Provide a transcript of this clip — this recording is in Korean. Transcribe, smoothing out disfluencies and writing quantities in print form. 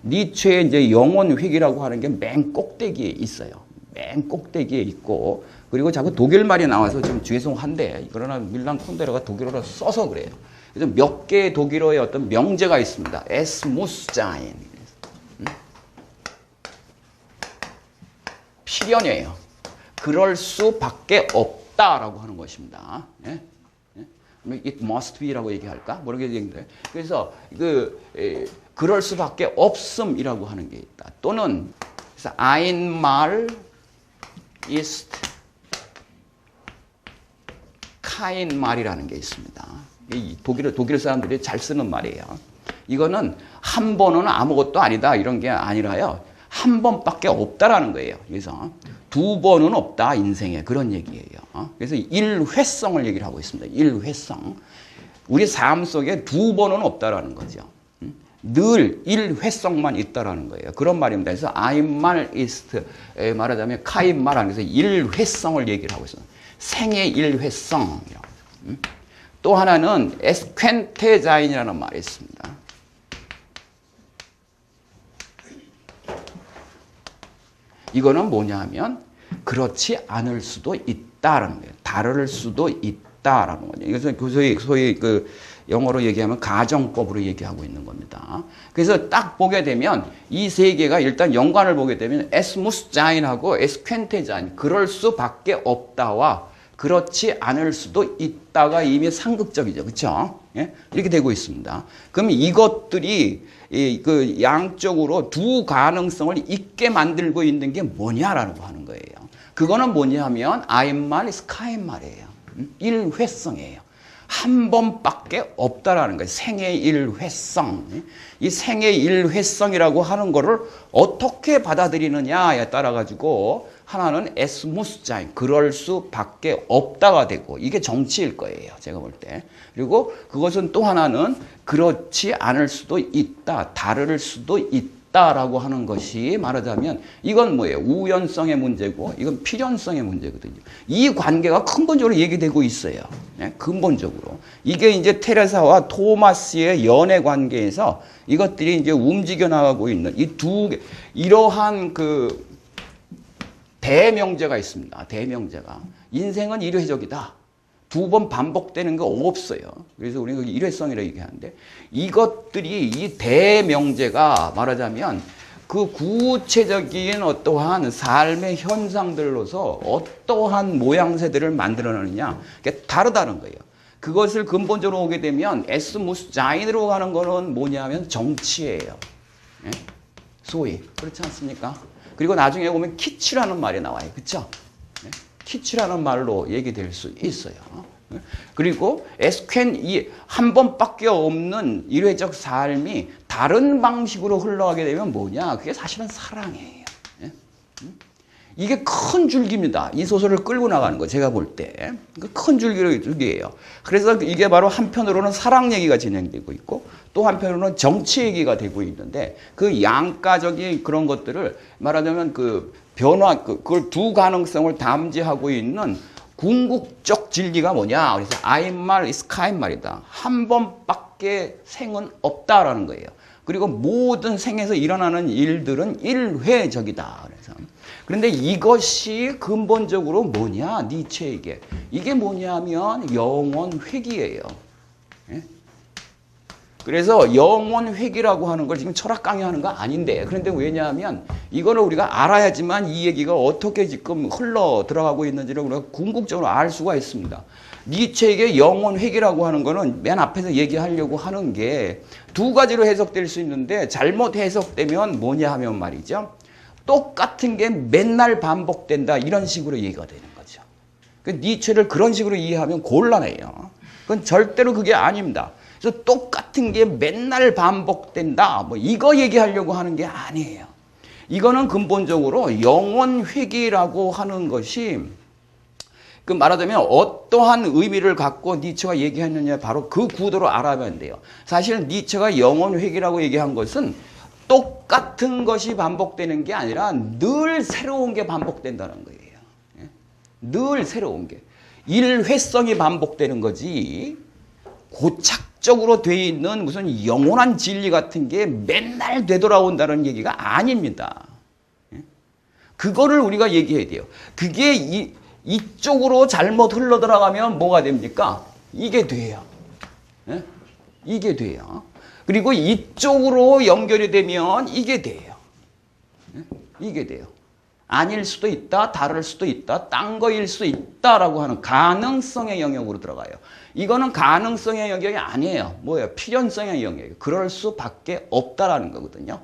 니체의 이제 영혼 회귀라고 하는 게 맨 꼭대기에 있어요. 맨 꼭대기에 있고, 그리고 자꾸 독일 말이 나와서 좀 죄송한데, 그러나 밀란 쿤데라가 독일어로 써서 그래요. 그래서 몇 개의 독일어의 어떤 명제가 있습니다. Es muss sein. 필연이에요. 그럴 수밖에 없다라고 하는 것입니다. 예? It must be라고 얘기할까? 모르게 얘기인데. 그래서 그럴 수밖에 없음이라고 하는 게 있다. 또는 그래서 einmal ist kein 말이라는 게 있습니다. 이 독일 사람들이 잘 쓰는 말이에요. 이거는 한 번은 아무것도 아니다 이런 게 아니라요. 한 번밖에 없다라는 거예요. 그래서 두 번은 없다 인생에 그런 얘기예요. 그래서 일회성을 얘기를 하고 있습니다. 일회성. 우리 삶 속에 두 번은 없다라는 거죠. 늘 일회성만 있다라는 거예요. 그런 말입니다. 그래서 einmal ist 말하자면 kein 안에서 일회성을 얘기를 하고 있습니다. 생의 일회성이라고. 또 하나는 es könnte sein이라는 말이 있습니다. 이거는 뭐냐면 그렇지 않을 수도 있다라는 거예요. 다를 수도 있다라는 거죠. 이것은 소위 그 영어로 얘기하면 가정법으로 얘기하고 있는 겁니다. 그래서 딱 보게 되면 이 세 개가 일단 연관을 보게 되면 es muss sein하고 es könnte sein 그럴 수밖에 없다와 그렇지 않을 수도 있다가 이미 상극적이죠. 그렇죠? 예? 이렇게 되고 있습니다. 그럼 이것들이 그 양쪽으로 두 가능성을 있게 만들고 있는 게 뭐냐라고 하는 거예요. 그거는 뭐냐면 einmal ist kein 말이에요. 일회성이에요. 한 번밖에 없다라는 거예요. 생의 일회성. 이 생의 일회성이라고 하는 거를 어떻게 받아들이느냐에 따라 가지고 하나는 es muss sein, 그럴 수밖에 없다가 되고 이게 정치일 거예요. 제가 볼 때. 그리고 그것은 또 하나는 그렇지 않을 수도 있다, 다를 수도 있다라고 하는 것이 말하자면 이건 뭐예요? 우연성의 문제고 이건 필연성의 문제거든요. 이 관계가 근본적으로 얘기되고 있어요. 네? 근본적으로. 이게 이제 테레사와 토마스의 연애 관계에서 이것들이 이제 움직여 나가고 있는 이 두 개, 이러한 그 대명제가 있습니다. 대명제가. 인생은 일회적이다. 두 번 반복되는 거 없어요. 그래서 우리는 일회성이라고 얘기하는데 이것들이 이 대명제가 말하자면 그 구체적인 어떠한 삶의 현상들로서 어떠한 모양새들을 만들어내느냐 그게 다르다는 거예요. 그것을 근본적으로 오게 되면 es muss sein으로 가는 거는 뭐냐면 정치예요. 예? 소위 그렇지 않습니까? 그리고 나중에 보면 키치라는 말이 나와요. 그렇죠? 네? 키치라는 말로 얘기될 수 있어요. 그리고 에스퀸 한 번밖에 없는 일회적 삶이 다른 방식으로 흘러가게 되면 뭐냐? 그게 사실은 사랑이에요. 네? 이게 큰 줄기입니다. 이 소설을 끌고 나가는 거 제가 볼 때. 큰 줄기예요. 그래서 이게 바로 한편으로는 사랑 얘기가 진행되고 있고 또 한편으로는 정치 얘기가 되고 있는데 그 양가적인 그런 것들을 말하자면 그 변화, 그걸 두 가능성을 담지하고 있는 궁극적 진리가 뭐냐. 그래서 einmal ist kein 말이다. 한 번밖에 생은 없다라는 거예요. 그리고 모든 생에서 일어나는 일들은 일회적이다. 그런데 이것이 근본적으로 뭐냐? 니체에게. 이게 뭐냐면 영원 회귀예요. 예? 그래서 영원 회귀라고 하는 걸 지금 철학 강의하는 거 아닌데 그런데 왜냐하면 이거는 우리가 알아야지만 이 얘기가 어떻게 지금 흘러 들어가고 있는지를 우리가 궁극적으로 알 수가 있습니다. 니체에게 영원 회귀라고 하는 거는 맨 앞에서 얘기하려고 하는 게 두 가지로 해석될 수 있는데 잘못 해석되면 뭐냐 하면 말이죠. 똑같은 게 맨날 반복된다 이런 식으로 얘기가 되는 거죠. 니체를 그런 식으로 이해하면 곤란해요. 그건 절대로 그게 아닙니다. 그래서 똑같은 게 맨날 반복된다 뭐 이거 얘기하려고 하는 게 아니에요. 이거는 근본적으로 영원 회귀라고 하는 것이 그 말하자면 어떠한 의미를 갖고 니체가 얘기했느냐 바로 그 구도로 알아봐야 돼요. 사실 니체가 영원 회귀라고 얘기한 것은 똑같은 것이 반복되는 게 아니라 늘 새로운 게 반복된다는 거예요. 늘 새로운 게. 일회성이 반복되는 거지 고착 법적으로 돼 있는 무슨 영원한 진리 같은 게 맨날 되돌아온다는 얘기가 아닙니다. 그거를 우리가 얘기해야 돼요. 그게 이쪽으로 잘못 흘러 들어가면 뭐가 됩니까? 이게 돼요. 이게 돼요. 그리고 이쪽으로 연결이 되면 이게 돼요. 이게 돼요. 아닐 수도 있다, 다를 수도 있다, 딴 거일 수 있다라고 하는 가능성의 영역으로 들어가요. 이거는 가능성의 영역이 아니에요. 뭐예요? 필연성의 영역이에요. 그럴 수밖에 없다라는 거거든요.